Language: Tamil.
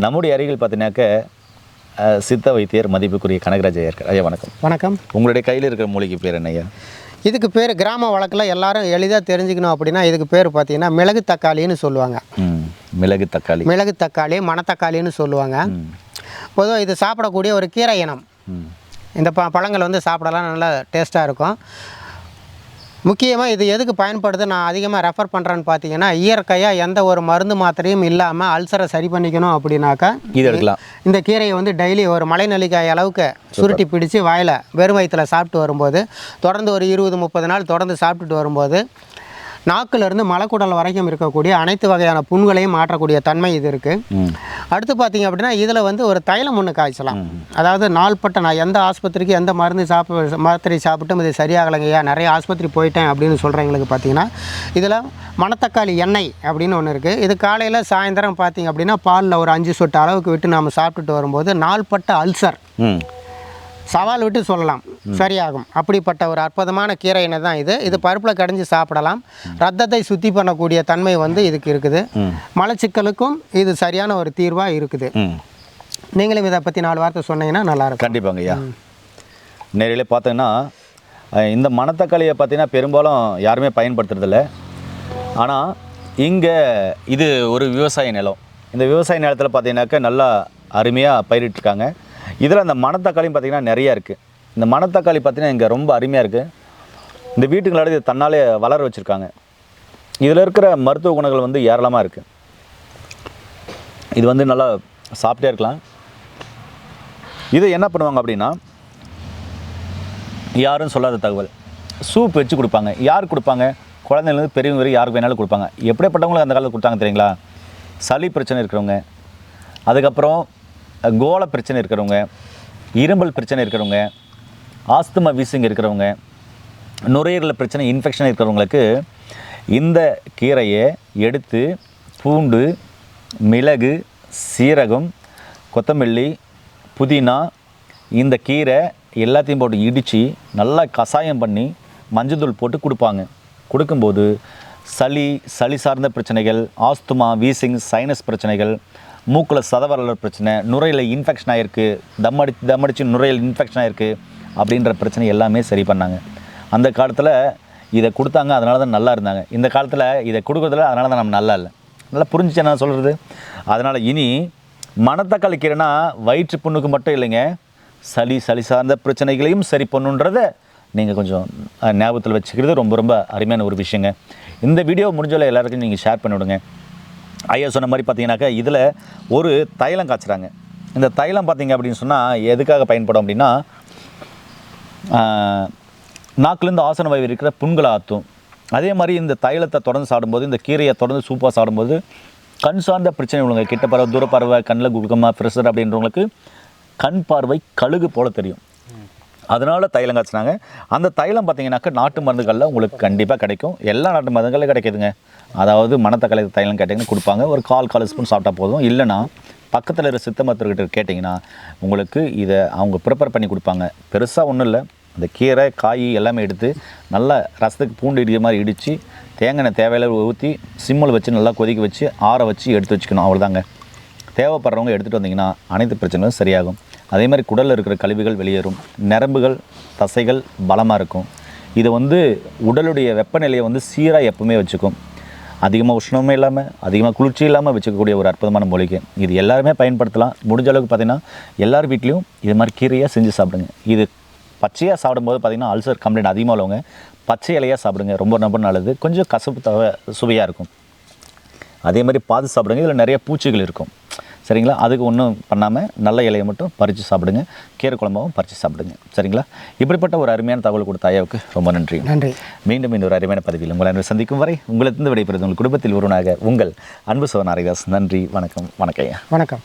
நம்முடைய அருகில் பார்த்தீங்கன்னாக்க சித்த வைத்தியர் மதிப்புக்குரிய கனகராஜ் ஐயா இருக்கார். ஐயா வணக்கம். வணக்கம். உங்களுடைய கையில் இருக்கிற மூலிகை பேர் என்ன ஐயா? இதுக்கு பேர் கிராம வழக்கில் எல்லாரும் எளிதாக தெரிஞ்சுக்கணும் அப்படின்னா இதுக்கு பேர் பார்த்தீங்கன்னா மிளகு தக்காளின்னு சொல்லுவாங்க. மிளகு தக்காளி, மிளகு தக்காளி, மணத்தக்காளின்னு சொல்லுவாங்க. பொதுவாக இது சாப்பிடக்கூடிய ஒரு கீரை இனம். இந்த பழங்கள் வந்து சாப்பிடலாம், நல்லா டேஸ்ட்டாக இருக்கும். முக்கியமாக இது எதுக்கு பயன்படுது நான் அதிகமாக ரெஃபர் பண்ணுறேன்னு பார்த்தீங்கன்னா, இயற்கையாக எந்த ஒரு மருந்து மாத்திரையும் இல்லாமல் அல்சரை சரி பண்ணிக்கணும் அப்படின்னாக்கா இது எடுக்கலாம். இந்த கீரையை வந்து டெய்லி ஒரு மலைநெல்லிக்காய் அளவுக்கு சுருட்டி பிடிச்சி வாயில் வெறும் வயிற்றில் சாப்பிட்டு வரும்போது, தொடர்ந்து ஒரு 20-30 நாள் தொடர்ந்து சாப்பிட்டுட்டு வரும்போது நாக்கிலிருந்து மலைக்குடல் வரைக்கும் இருக்கக்கூடிய அனைத்து வகையான புண்களையும் மாற்றக்கூடிய தன்மை இது இருக்குது. அடுத்து பார்த்தீங்க அப்படின்னா இதில் வந்து ஒரு தைலம் ஒன்று காய்ச்சலாம். அதாவது நாள்பட்ட நான் எந்த ஆஸ்பத்திரிக்கு எந்த மருந்து மாத்திரை சாப்பிட்டும் இது சரியாகலைங்கய்யா, நிறைய ஆஸ்பத்திரி போயிட்டேன் அப்படின்னு சொல்கிறவங்களுக்கு பார்த்தீங்கன்னா இதில் மணத்தக்காளி எண்ணெய் அப்படின்னு ஒன்று இருக்குது. இது காலையில் சாயந்தரம் பார்த்தீங்க அப்படின்னா பாலில் ஒரு 5 சொட்டு அளவுக்கு விட்டு நாம் சாப்பிட்டுட்டு வரும்போது நாள்பட்ட அல்சர் சவால் விட்டு சொல்லலாம் சரியாகும். அப்படிப்பட்ட ஒரு அற்புதமான கீரை இனம் தான் இது. இது பருப்பில் கடைஞ்சி சாப்பிடலாம். ரத்தத்தை சுத்தி பண்ணக்கூடிய தன்மை வந்து இதுக்கு இருக்குது. மலச்சிக்கலுக்கும் இது சரியான ஒரு தீர்வாக இருக்குது. நீங்களும் இதை பற்றி 4 வார்த்தை சொன்னீங்கன்னா நல்லாயிருக்கும். கண்டிப்பாங்க ஐயா. நேரில் பார்த்தீங்கன்னா இந்த மணத்தக்காளியை பார்த்தீங்கன்னா பெரும்பாலும் யாருமே பயன்படுத்துறதில்ல. ஆனால் இங்கே இது ஒரு விவசாய நிலம். இந்த விவசாய நிலத்தில் பார்த்தீங்கன்னாக்கா நல்லா அருமையாக பயிரிட்டுருக்காங்க. இதில் அந்த மணத்தக்காளியும் பார்த்திங்கன்னா நிறையா இருக்குது. இந்த மணத்தக்காளி பார்த்திங்கன்னா இங்கே ரொம்ப அருமையாக இருக்குது. இந்த வீட்டுங்களோட இது தன்னாலே வளர வச்சுருக்காங்க. இதில் இருக்கிற மருத்துவ குணங்கள் வந்து ஏராளமாக இருக்குது. இது வந்து நல்லா சாப்பிட்டே இருக்கலாம். இதை என்ன பண்ணுவாங்க அப்படின்னா, யாரும் சொல்லாத தகவல், சூப் வச்சு கொடுப்பாங்க. யார் கொடுப்பாங்க? குழந்தைலேருந்து பெரியவங்க வரை யாருக்கு வேணாலும் கொடுப்பாங்க. எப்படிப்பட்டவங்களும் அந்த காலத்தில் கொடுத்தாங்க தெரியுங்களா? சளி பிரச்சனை இருக்கிறவங்க, அதுக்கப்புறம் கோல பிரச்சனை இருக்கிறவங்க, இரும்பல் பிரச்சனை இருக்கிறவங்க, ஆஸ்துமா வீசிங் இருக்கிறவங்க, நுரையீரல் பிரச்சனை இன்ஃபெக்ஷன் இருக்கிறவங்களுக்கு இந்த கீரையை எடுத்து பூண்டு, மிளகு, சீரகம், கொத்தமல்லி, புதினா, இந்த கீரை எல்லாத்தையும் போட்டு இடித்து நல்லா கஷாயம் பண்ணி மஞ்சள் போட்டு கொடுப்பாங்க. கொடுக்கும்போது சளி சார்ந்த பிரச்சனைகள், ஆஸ்துமா வீசிங், சைனஸ் பிரச்சனைகள், மூக்கில் சதவரல் பிரச்சனை, நுரையில் இன்ஃபெக்ஷன் ஆகிருக்கு, தம்மடிச்சு நுரையில் இன்ஃபெக்ஷன் ஆகிருக்கு அப்படின்ற பிரச்சனை எல்லாமே சரி பண்ணாங்க. அந்த காலத்தில் இதை கொடுத்தாங்க, அதனால தான் நல்லா இருந்தாங்க. இந்த காலத்தில் இதை கொடுக்குறதில்ல, அதனால தான் நம்ம நல்லா இல்லை. நல்லா புரிஞ்சிச்சு என்ன சொல்கிறது. அதனால் இனி மணத்தக்காளி கீரைனா வயிற்று புண்ணுக்கு மட்டும் இல்லைங்க, சளி சார்ந்த பிரச்சனைகளையும் சரி பண்ணுன்றதை நீங்கள் கொஞ்சம் ஞாபகத்தில் வச்சுக்கிறது ரொம்ப ரொம்ப அருமையான ஒரு விஷயங்க. இந்த வீடியோ முடிஞ்சவரை எல்லாருக்கும் நீங்கள் ஷேர் பண்ணிவிடுங்க. ஐயா சொன்ன மாதிரி பார்த்தீங்கன்னாக்கா இதில் ஒரு தைலம் காய்ச்சுறாங்க. இந்த தைலம் பார்த்தீங்க அப்படின்னு சொன்னால் எதுக்காக பயன்படும் அப்படின்னா, நாக்குலேருந்து ஆசன வாயு இருக்கிற புண்களை ஆற்றும். அதே மாதிரி இந்த தைலத்தை தொடர்ந்து சாப்பிடும்போது, இந்த கீரையை தொடர்ந்து சூப்பாக சாப்பிடும்போது கண் சார்ந்த பிரச்சனை உள்ளவங்க, கிட்ட பார்வை, தூர பார்வை, கண்ணில் குளுக்கமாக, ப்ரெஷர் அப்படின்றவங்களுக்கு கண் பார்வை கழுகு போல் தெரியும். அதனால் தைலம் காய்ச்சினாங்க. அந்த தைலம் பார்த்தீங்கன்னாக்கா நாட்டு மருந்துகளில் உங்களுக்கு கண்டிப்பாக கிடைக்கும். எல்லா நாட்டு மருந்துகளில் கிடைக்கிதுங்க. அதாவது மணத்தக்காளி தைலம் கேட்டிங்கன்னா கொடுப்பாங்க. ஒரு 1/4 ஸ்பூன் சாப்பிட்டா போதும். இல்லைனா பக்கத்தில் இருக்கிற சித்த மருத்துவர்கிட்ட கேட்டிங்கன்னா உங்களுக்கு இதை அவங்க ப்ரிப்பேர் பண்ணி கொடுப்பாங்க. பெருசாக ஒன்றும் இல்லை, அந்த கீரை காய் எல்லாமே எடுத்து நல்லா ரசத்துக்கு பூண்டு இடிக்கிற மாதிரி இடித்து தேங்காய் தேவையில்ல ஊற்றி சிம்மில் வச்சு நல்லா கொதிக்க வச்சு ஆற வச்சு எடுத்து வச்சுக்கணும். அவ்வளோதாங்க. தேவைப்படுறவங்க எடுத்துகிட்டு வந்தீங்கன்னா அனைத்து பிரச்சனைகளும் சரியாகும். அதே மாதிரி குடலில் இருக்கிற கழிவுகள் வெளியேறும், நரம்புகள் தசைகள் பலமாக இருக்கும். இது வந்து உடலுடைய வெப்பநிலையை வந்து சீராக எப்பவுமே வச்சுக்கும். அதிகமாக உஷ்ணமே இல்லாமல் அதிகமாக குளிர்ச்சி இல்லாமல் வச்சுக்கக்கூடிய ஒரு அற்புதமான மூலிகை. இது எல்லாருமே பயன்படுத்தலாம். முடிஞ்ச அளவுக்கு பார்த்திங்கன்னா எல்லார் வீட்லேயும் இது மாதிரி கீரையாக செஞ்சு சாப்பிடுங்க. இது பச்சையாக சாப்பிடும்போது பார்த்திங்கன்னா அல்சர் கம்ப்ளைண்ட் அதிகமாக உள்ளவங்க பச்சை இலையாக சாப்பிடுங்க. ரொம்ப ரொம்ப நல்லது. கொஞ்சம் கசப்பு சுவையாக இருக்கும். அதே மாதிரி பார்த்து சாப்பிடுங்க. இதில் நிறைய பூச்சிகள் இருக்கும் சரிங்களா. அதுக்கு ஒன்றும் பண்ணாமல் நல்ல இலையை மட்டும் பறித்து சாப்பிடுங்க. கீரை குழம்பாகவும் பறித்து சாப்பிடுங்க சரிங்களா. இப்படிப்பட்ட ஒரு அருமையான தகவல் கொடுத்த ஐயாவுக்கு ரொம்ப நன்றி. மீண்டும் ஒரு அருமையான பதிவில் உங்களை சந்திக்கும் வரை உங்களிடந்து விடைபெறுவது உங்கள் குடும்பத்தில் ஒருவனாக உங்கள் அன்பு சோதன் ஹரிதாஸ். நன்றி, வணக்கம். வணக்கம் ஐயா. வணக்கம்.